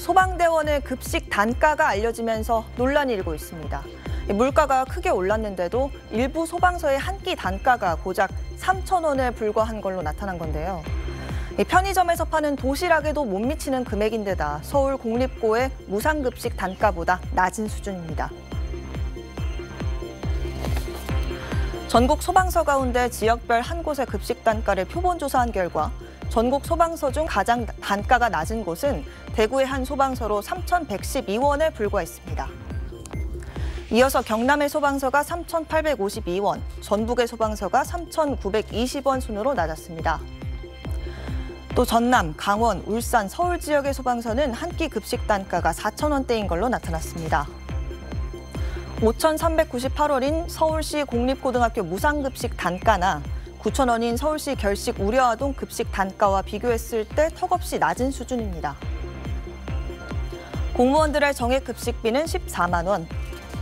소방대원의 급식 단가가 알려지면서 논란이 일고 있습니다. 물가가 크게 올랐는데도 일부 소방서의 한 끼 단가가 고작 3,000원에 불과한 걸로 나타난 건데요. 편의점에서 파는 도시락에도 못 미치는 금액인데다 서울 공립고의 무상급식 단가보다 낮은 수준입니다. 전국 소방서 가운데 지역별 한 곳의 급식 단가를 표본 조사한 결과 전국 소방서 중 가장 단가가 낮은 곳은 대구의 한 소방서로 3,112원에 불과했습니다. 이어서 경남의 소방서가 3,852원, 전북의 소방서가 3,920원 순으로 낮았습니다. 또 전남, 강원, 울산, 서울 지역의 소방서는 한 끼 급식 단가가 4,000원대인 걸로 나타났습니다. 5,398원인 서울시 공립고등학교 무상급식 단가나 9,000원인 서울시 결식 우려아동 급식 단가와 비교했을 때 턱없이 낮은 수준입니다. 공무원들의 정액 급식비는 14만 원.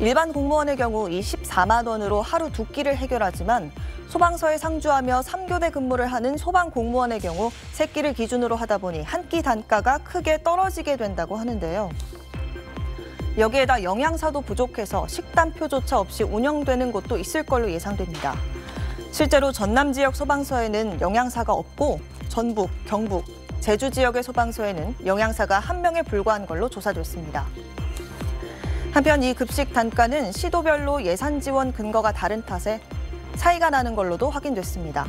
일반 공무원의 경우 이 14만 원으로 하루 2끼를 해결하지만 소방서에 상주하며 3교대 근무를 하는 소방 공무원의 경우 3끼를 기준으로 하다 보니 한 끼 단가가 크게 떨어지게 된다고 하는데요. 여기에다 영양사도 부족해서 식단표조차 없이 운영되는 곳도 있을 걸로 예상됩니다. 실제로 전남 지역 소방서에는 영양사가 없고 전북, 경북, 제주 지역의 소방서에는 영양사가 1명에 불과한 걸로 조사됐습니다. 한편 이 급식 단가는 시도별로 예산 지원 근거가 다른 탓에 차이가 나는 걸로도 확인됐습니다.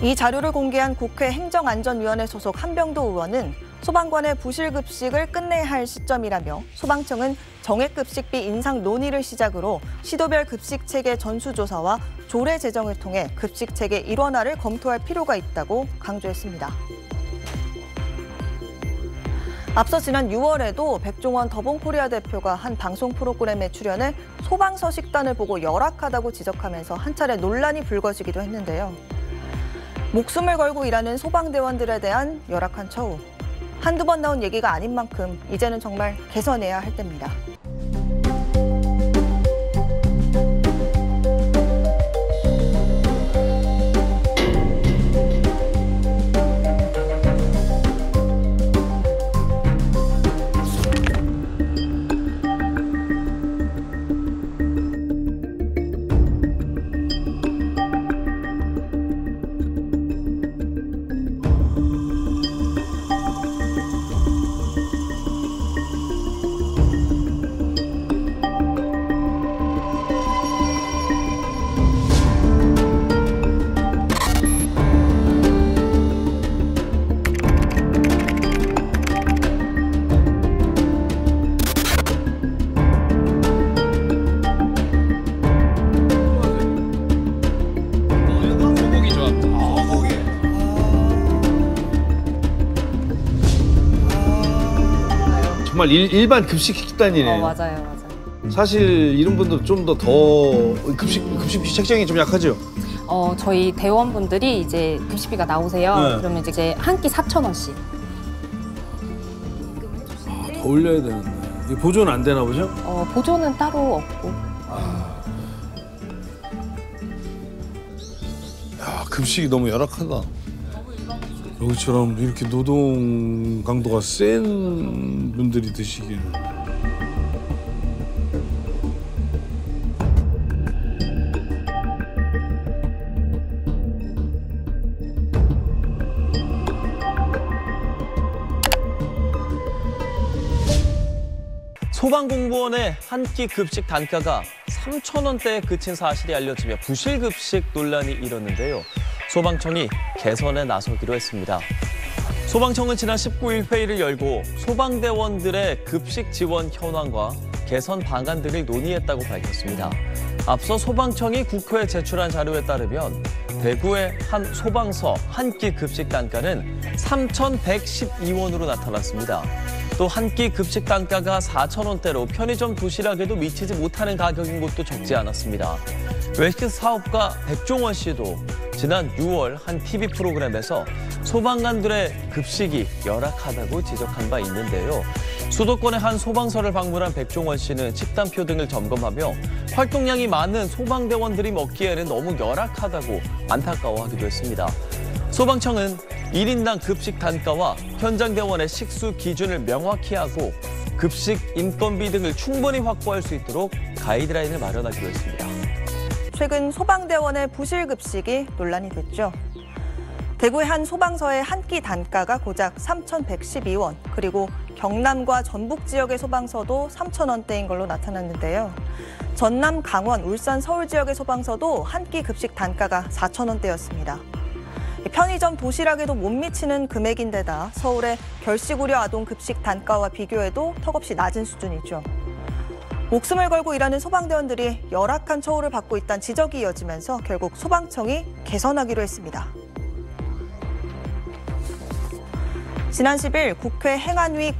이 자료를 공개한 국회 행정안전위원회 소속 한병도 의원은 소방관의 부실급식을 끝내야 할 시점이라며 소방청은 정액급식비 인상 논의를 시작으로 시도별 급식체계 전수조사와 조례 제정을 통해 급식체계 일원화를 검토할 필요가 있다고 강조했습니다. 앞서 지난 6월에도 백종원 더본코리아 대표가 한 방송 프로그램에 출연해 소방서 식단을 보고 열악하다고 지적하면서 한 차례 논란이 불거지기도 했는데요. 목숨을 걸고 일하는 소방대원들에 대한 열악한 처우. 한두 번 나온 얘기가 아닌 만큼 이제는 정말 개선해야 할 때입니다. 정말 일반 급식 식단이네요. 맞아요. 사실 이런 분들 좀 더 급식비 책정이 좀 약하죠? 저희 대원분들이 이제 급식비가 나오세요. 네. 그러면 이제 한 끼 4,000원씩. 더 올려야 되는데. 이게 보존 안 되나 보죠? 보조는 따로 없고. 야, 급식이 너무 열악하다. 여기처럼 이렇게 노동 강도가 센 분들이 드시기에는. 소방공무원의 한 끼 급식 단가가 3,000원대에 그친 사실이 알려지며 부실급식 논란이 일었는데요. 소방청이 개선에 나서기로 했습니다. 소방청은 지난 19일 회의를 열고 소방대원들의 급식 지원 현황과 개선 방안 등을 논의했다고 밝혔습니다. 앞서 소방청이 국회에 제출한 자료에 따르면 대구의 한 소방서 한 끼 급식 단가는 3,112원으로 나타났습니다. 또 한 끼 급식 단가가 4,000원대로 편의점 도시락에도 미치지 못하는 가격인 곳도 적지 않았습니다. 외식 사업가 백종원 씨도 지난 6월 한 TV 프로그램에서 소방관들의 급식이 열악하다고 지적한 바 있는데요. 수도권의 한 소방서를 방문한 백종원 씨는 식단표 등을 점검하며 활동량이 많은 소방대원들이 먹기에는 너무 열악하다고 안타까워하기도 했습니다. 소방청은 1인당 급식 단가와 현장 대원의 식수 기준을 명확히 하고 급식 인건비 등을 충분히 확보할 수 있도록 가이드라인을 마련하기로 했습니다. 최근 소방대원의 부실급식이 논란이 됐죠. 대구의 한 소방서의 한 끼 단가가 고작 3,112원, 그리고 경남과 전북 지역의 소방서도 3,000원대인 걸로 나타났는데요. 전남, 강원, 울산, 서울 지역의 소방서도 한 끼 급식 단가가 4,000원대였습니다. 편의점 도시락에도 못 미치는 금액인데다 서울의 결식우려 아동 급식 단가와 비교해도 턱없이 낮은 수준이죠. 목숨을 걸고 일하는 소방대원들이 열악한 처우를 받고 있다는 지적이 이어지면서 결국 소방청이 개선하기로 했습니다. 지난 10일 국회 행안위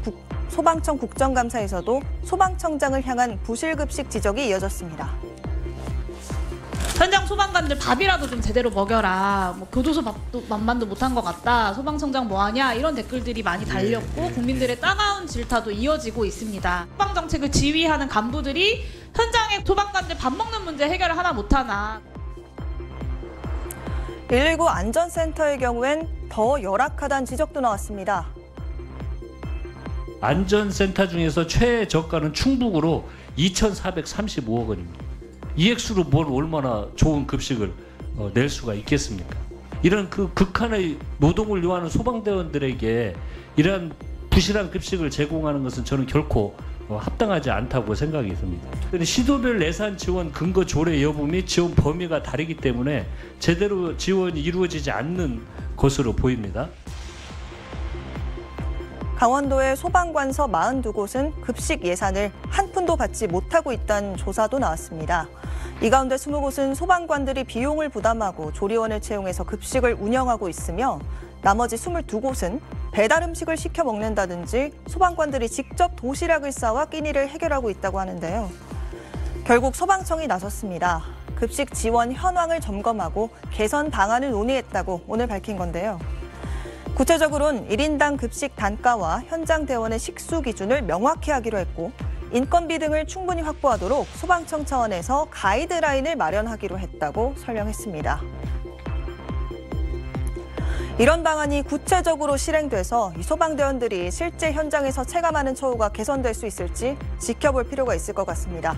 소방청 국정감사에서도 소방청장을 향한 부실급식 지적이 이어졌습니다. 현장 소방관들 밥이라도 좀 제대로 먹여라. 뭐 교도소 밥도 만만도 못한 것 같다. 소방청장 뭐하냐 이런 댓글들이 많이 달렸고 국민들의 따가운 질타도 이어지고 있습니다. 소방 정책을 지휘하는 간부들이 현장에 소방관들 밥 먹는 문제 해결을 하나 못하나. 119 안전센터의 경우엔 더 열악하다는 지적도 나왔습니다. 안전센터 중에서 최저가는 충북으로 2,435억 원입니다. 이 액수로 뭘 얼마나 좋은 급식을 낼 수가 있겠습니까? 이런 그 극한의 노동을 요하는 소방대원들에게 이러한 부실한 급식을 제공하는 것은 저는 결코 합당하지 않다고 생각이 듭니다. 시도별 예산 지원 근거 조례 여부 및 지원 범위가 다르기 때문에 제대로 지원이 이루어지지 않는 것으로 보입니다. 강원도의 소방관서 42곳은 급식 예산을 한 푼도 받지 못하고 있다는 조사도 나왔습니다. 이 가운데 20곳은 소방관들이 비용을 부담하고 조리원을 채용해서 급식을 운영하고 있으며 나머지 22곳은 배달 음식을 시켜 먹는다든지 소방관들이 직접 도시락을 싸와 끼니를 해결하고 있다고 하는데요. 결국 소방청이 나섰습니다. 급식 지원 현황을 점검하고 개선 방안을 논의했다고 오늘 밝힌 건데요. 구체적으로는 1인당 급식 단가와 현장 대원의 식수 기준을 명확히 하기로 했고 인건비 등을 충분히 확보하도록 소방청 차원에서 가이드라인을 마련하기로 했다고 설명했습니다. 이런 방안이 구체적으로 실행돼서 이 소방대원들이 실제 현장에서 체감하는 처우가 개선될 수 있을지 지켜볼 필요가 있을 것 같습니다.